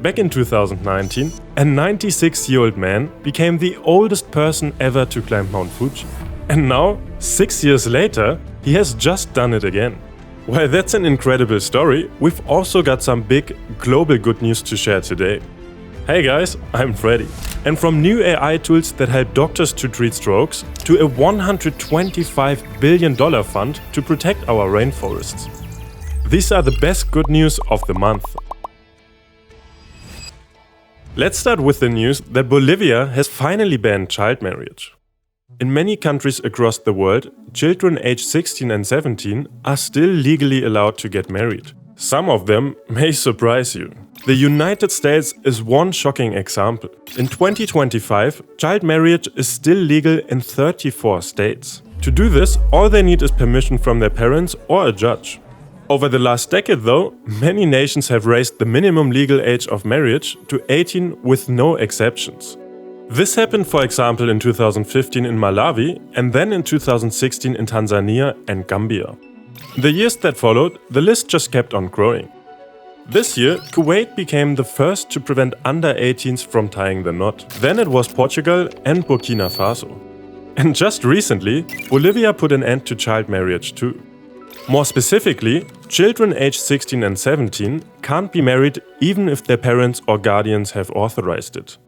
Back in 2019, a 96-year-old man became the oldest person ever to climb Mount Fuji. And now, 6 years later, he has just done it again. While that's an incredible story, we've also got some big, global good news to share today. Hey guys, I'm Freddy. And from new AI tools that help doctors to treat strokes, to a $125 billion fund to protect our rainforests. These are the best good news of the month. Let's start with the news that Bolivia has finally banned child marriage. In many countries across the world, children aged 16 and 17 are still legally allowed to get married. Some of them may surprise you. The United States is one shocking example. In 2025, child marriage is still legal in 34 states. To do this, all they need is permission from their parents or a judge. Over the last decade though, many nations have raised the minimum legal age of marriage to 18 with no exceptions. This happened, for example, in 2015 in Malawi and then in 2016 in Tanzania and Gambia. In the years that followed, the list just kept on growing. This year, Kuwait became the first to prevent under 18s from tying the knot. Then it was Portugal and Burkina Faso. And just recently, Bolivia put an end to child marriage too. More specifically, children aged 16 and 17 can't be married even if their parents or guardians have authorized it.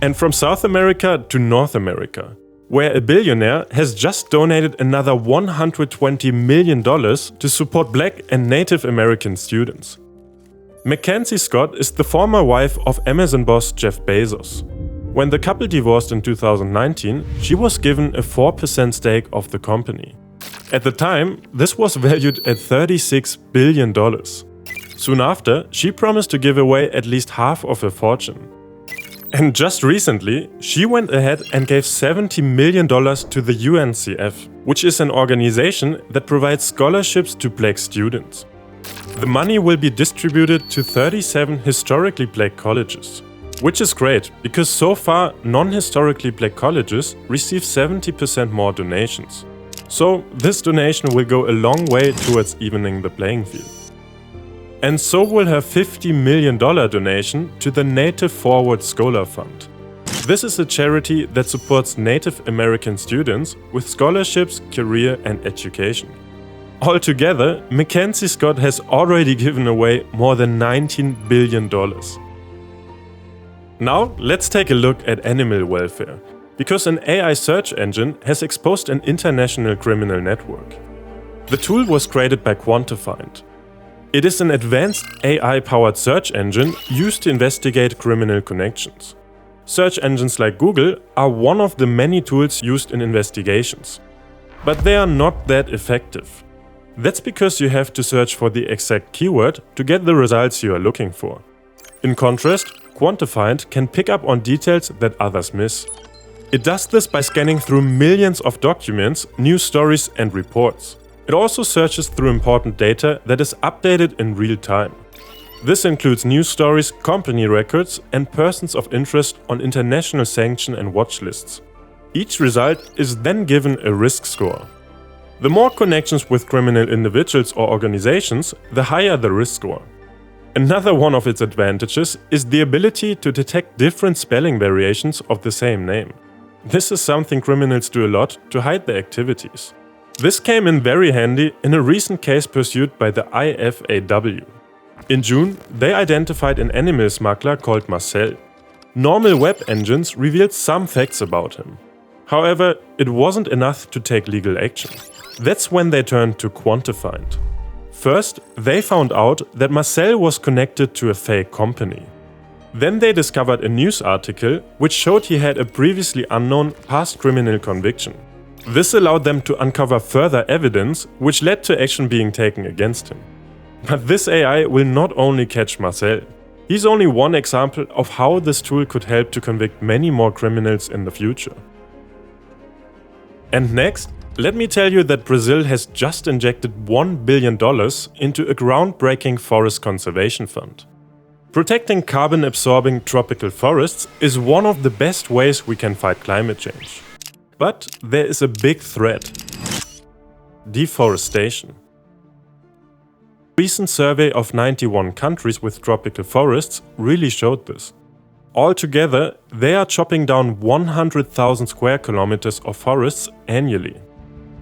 And from South America to North America, where a billionaire has just donated another $120 million to support Black and Native American students. Mackenzie Scott is the former wife of Amazon boss Jeff Bezos. When the couple divorced in 2019, she was given a 4% stake of the company. At the time, this was valued at $36 billion. Soon after, she promised to give away at least half of her fortune. And just recently, she went ahead and gave $70 million to the UNCF, which is an organization that provides scholarships to Black students. The money will be distributed to 37 historically Black colleges. Which is great, because so far, non-historically Black colleges receive 70% more donations. So this donation will go a long way towards evening the playing field. And so will her $50 million donation to the Native Forward Scholar Fund. This is a charity that supports Native American students with scholarships, career and education. Altogether, Mackenzie Scott has already given away more than $19 billion. Now let's take a look at animal welfare, because an AI search engine has exposed an international criminal network. The tool was created by Quantified. It is an advanced AI-powered search engine used to investigate criminal connections. Search engines like Google are one of the many tools used in investigations. But they are not that effective. That's because you have to search for the exact keyword to get the results you are looking for. In contrast, Quantified can pick up on details that others miss. It does this by scanning through millions of documents, news stories and reports. It also searches through important data that is updated in real time. This includes news stories, company records, and persons of interest on international sanction and watch lists. Each result is then given a risk score. The more connections with criminal individuals or organizations, the higher the risk score. Another one of its advantages is the ability to detect different spelling variations of the same name. This is something criminals do a lot to hide their activities. This came in very handy in a recent case pursued by the IFAW. In June, they identified an animal smuggler called Marcel. Normal web engines revealed some facts about him. However, it wasn't enough to take legal action. That's when they turned to Quantified. First, they found out that Marcel was connected to a fake company. Then they discovered a news article which showed he had a previously unknown past criminal conviction. This allowed them to uncover further evidence, which led to action being taken against him. But this AI will not only catch Marcel. He's only one example of how this tool could help to convict many more criminals in the future. And next, let me tell you that Brazil has just injected $1 billion into a groundbreaking forest conservation fund. Protecting carbon-absorbing tropical forests is one of the best ways we can fight climate change. But there is a big threat: deforestation. recent survey of 91 countries with tropical forests really showed this. Altogether, they are chopping down 100,000 square kilometers of forests annually.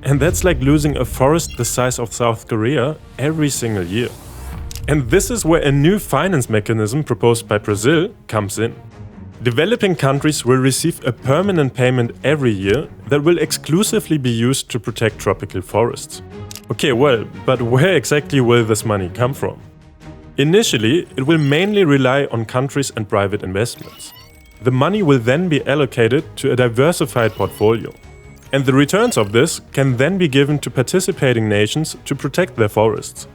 And that's like losing a forest the size of South Korea every single year. And this is where a new finance mechanism proposed by Brazil comes in. Developing countries will receive a permanent payment every year that will exclusively be used to protect tropical forests. Okay, well, but where exactly will this money come from? Initially, it will mainly rely on countries and private investments. The money will then be allocated to a diversified portfolio. And the returns of this can then be given to participating nations to protect their forests.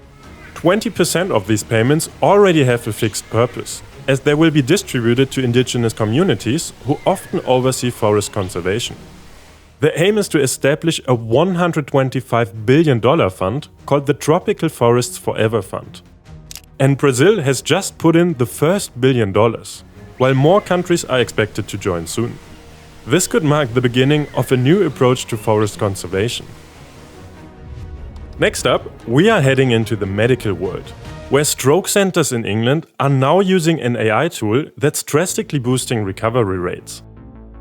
20% of these payments already have a fixed purpose, as they will be distributed to indigenous communities who often oversee forest conservation. The aim is to establish a $125 billion fund called the Tropical Forests Forever Fund. And Brazil has just put in the first $1 billion, while more countries are expected to join soon. This could mark the beginning of a new approach to forest conservation. Next up, we are heading into the medical world, where stroke centers in England are now using an AI tool that's drastically boosting recovery rates.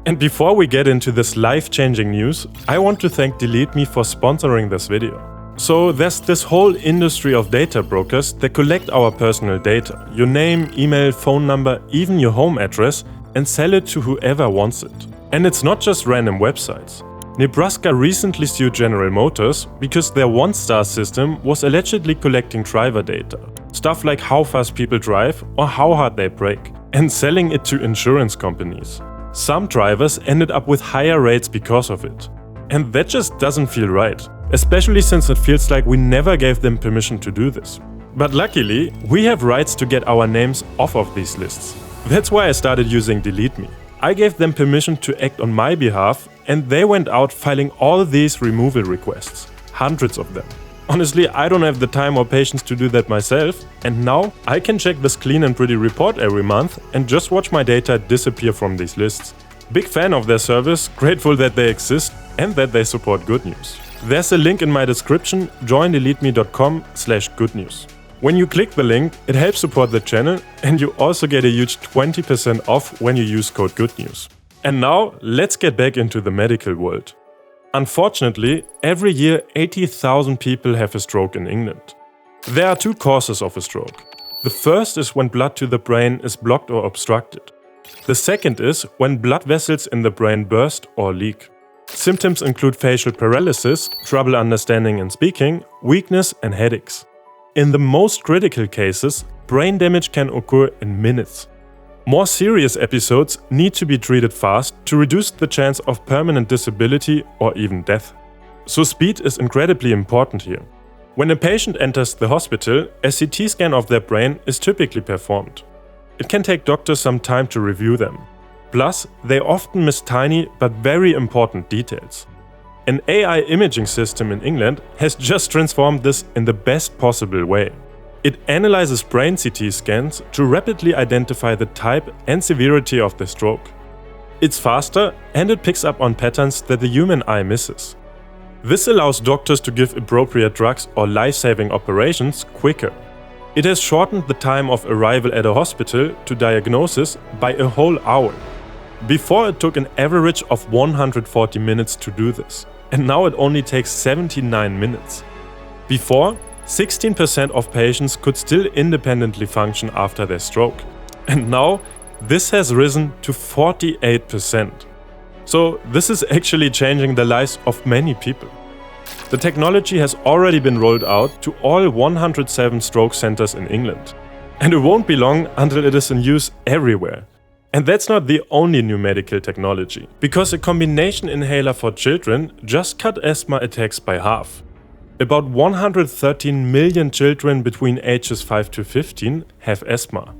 And before we get into this life-changing news, I want to thank Delete Me for sponsoring this video. So there's this whole industry of data brokers that collect our personal data, your name, email, phone number, even your home address, and sell it to whoever wants it. And it's not just random websites. Nebraska recently sued General Motors because their OneStar system was allegedly collecting driver data, stuff like how fast people drive or how hard they brake, and selling it to insurance companies. Some drivers ended up with higher rates because of it. And that just doesn't feel right, especially since it feels like we never gave them permission to do this. But luckily, we have rights to get our names off of these lists. That's why I started using Delete Me. I gave them permission to act on my behalf, and they went out filing all these removal requests, hundreds of them. Honestly, I don't have the time or patience to do that myself, and now I can check this clean and pretty report every month and just watch my data disappear from these lists. Big fan of their service, grateful that they exist and that they support Good News. There's a link in my description, joindeleteme.com/goodnews. When you click the link, it helps support the channel, and you also get a huge 20% off when you use code GOODNEWS. And now, let's get back into the medical world. Unfortunately, every year 80,000 people have a stroke in England. There are two causes of a stroke. The first is when blood to the brain is blocked or obstructed. The second is when blood vessels in the brain burst or leak. Symptoms include facial paralysis, trouble understanding and speaking, weakness and headaches. In the most critical cases, brain damage can occur in minutes. More serious episodes need to be treated fast to reduce the chance of permanent disability or even death. So speed is incredibly important here. When a patient enters the hospital, a CT scan of their brain is typically performed. It can take doctors some time to review them. Plus, they often miss tiny but very important details. An AI imaging system in England has just transformed this in the best possible way. It analyzes brain CT scans to rapidly identify the type and severity of the stroke. It's faster and it picks up on patterns that the human eye misses. This allows doctors to give appropriate drugs or life-saving operations quicker. It has shortened the time of arrival at a hospital to diagnosis by a whole hour. Before, it took an average of 140 minutes to do this, and now it only takes 79 minutes. Before, 16% of patients could still independently function after their stroke, and now this has risen to 48%. So this is actually changing the lives of many people. The technology has already been rolled out to all 107 stroke centers in England, and it won't be long until it is in use everywhere. And that's not the only new medical technology, because a combination inhaler for children just cut asthma attacks by half. About 113 million children between ages 5 to 15 have asthma.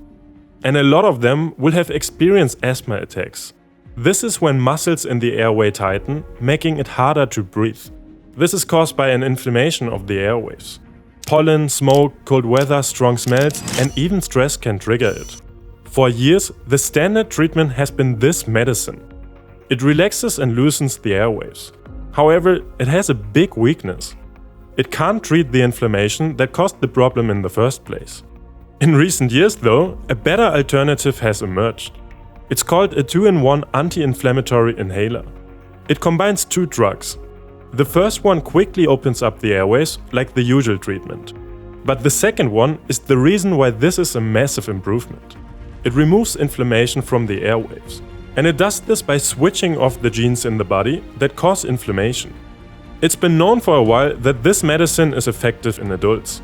And a lot of them will have experienced asthma attacks. This is when muscles in the airway tighten, making it harder to breathe. This is caused by an inflammation of the airways. Pollen, smoke, cold weather, strong smells, and even stress can trigger it. For years, the standard treatment has been this medicine. It relaxes and loosens the airways. However, it has a big weakness. It can't treat the inflammation that caused the problem in the first place. In recent years, though, a better alternative has emerged. It's called a 2-in-1 anti-inflammatory inhaler. It combines two drugs. The first one quickly opens up the airways, like the usual treatment. But the second one is the reason why this is a massive improvement. It removes inflammation from the airwaves. And it does this by switching off the genes in the body that cause inflammation. It's been known for a while that this medicine is effective in adults.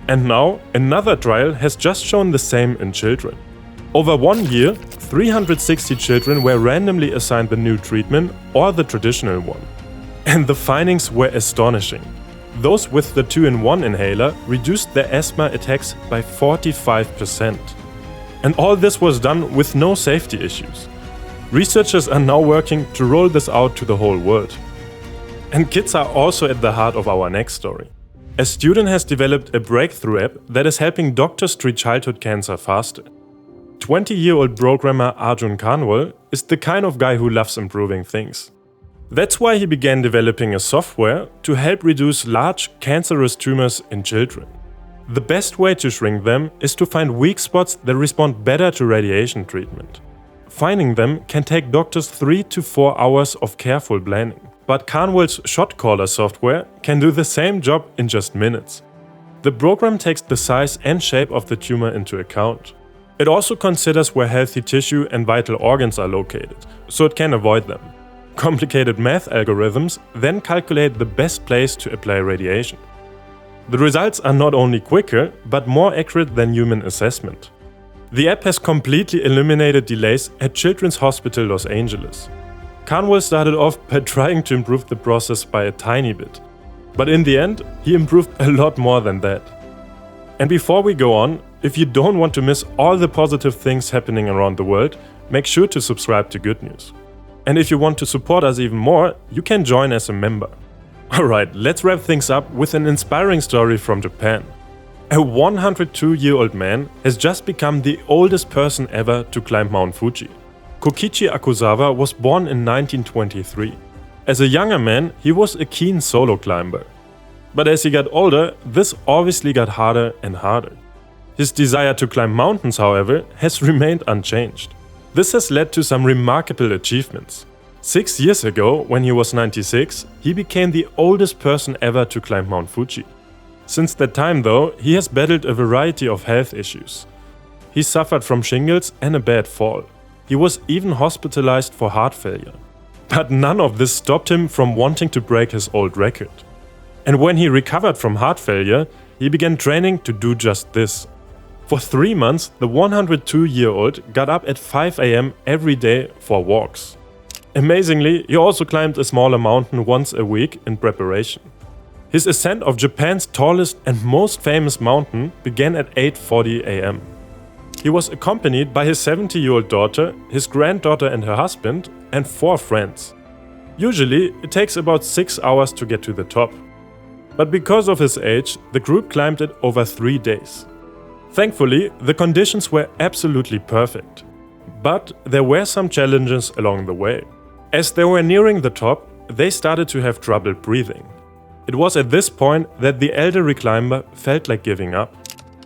And now, another trial has just shown the same in children. Over 1 year, 360 children were randomly assigned the new treatment or the traditional one. And the findings were astonishing. Those with the 2-in-1 inhaler reduced their asthma attacks by 45%. And all this was done with no safety issues. Researchers are now working to roll this out to the whole world. And kids are also at the heart of our next story. A student has developed a breakthrough app that is helping doctors treat childhood cancer faster. 20-year-old programmer Arjun Kanwal is the kind of guy who loves improving things. That's why he began developing a software to help reduce large cancerous tumors in children. The best way to shrink them is to find weak spots that respond better to radiation treatment. Finding them can take doctors 3 to 4 hours of careful planning. But Kanwal's shot caller software can do the same job in just minutes. The program takes the size and shape of the tumor into account. It also considers where healthy tissue and vital organs are located, so it can avoid them. Complicated math algorithms then calculate the best place to apply radiation. The results are not only quicker, but more accurate than human assessment. The app has completely eliminated delays at Children's Hospital Los Angeles. Kanwal started off by trying to improve the process by a tiny bit. But in the end, he improved a lot more than that. And before we go on, if you don't want to miss all the positive things happening around the world, make sure to subscribe to Good News. And if you want to support us even more, you can join as a member. Alright, let's wrap things up with an inspiring story from Japan. A 102-year-old man has just become the oldest person ever to climb Mount Fuji. Kokichi Akusawa was born in 1923. As a younger man, he was a keen solo climber. But as he got older, this obviously got harder and harder. His desire to climb mountains, however, has remained unchanged. This has led to some remarkable achievements. 6 years ago, when he was 96, he became the oldest person ever to climb Mount Fuji. Since that time though, he has battled a variety of health issues. He suffered from shingles and a bad fall. He was even hospitalized for heart failure. But none of this stopped him from wanting to break his old record. And when he recovered from heart failure, he began training to do just this. For 3 months, the 102-year-old got up at 5 AM every day for walks. Amazingly, he also climbed a smaller mountain once a week in preparation. His ascent of Japan's tallest and most famous mountain began at 8:40 AM. He was accompanied by his 70-year-old daughter, his granddaughter and her husband, and 4 friends. Usually, it takes about 6 hours to get to the top. But because of his age, the group climbed it over 3 days. Thankfully, the conditions were absolutely perfect. But there were some challenges along the way. As they were nearing the top, they started to have trouble breathing. It was at this point that the elderly climber felt like giving up.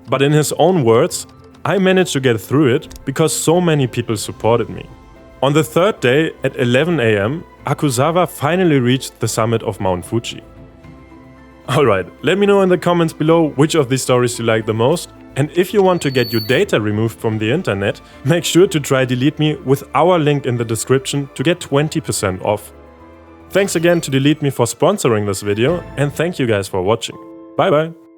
But in his own words, "I managed to get through it because so many people supported me." On the 3rd day at 11 AM, Akusawa finally reached the summit of Mount Fuji. Alright, let me know in the comments below which of these stories you like the most, and if you want to get your data removed from the internet, make sure to try Delete Me with our link in the description to get 20% off. Thanks again to Delete Me for sponsoring this video, and thank you guys for watching. Bye bye!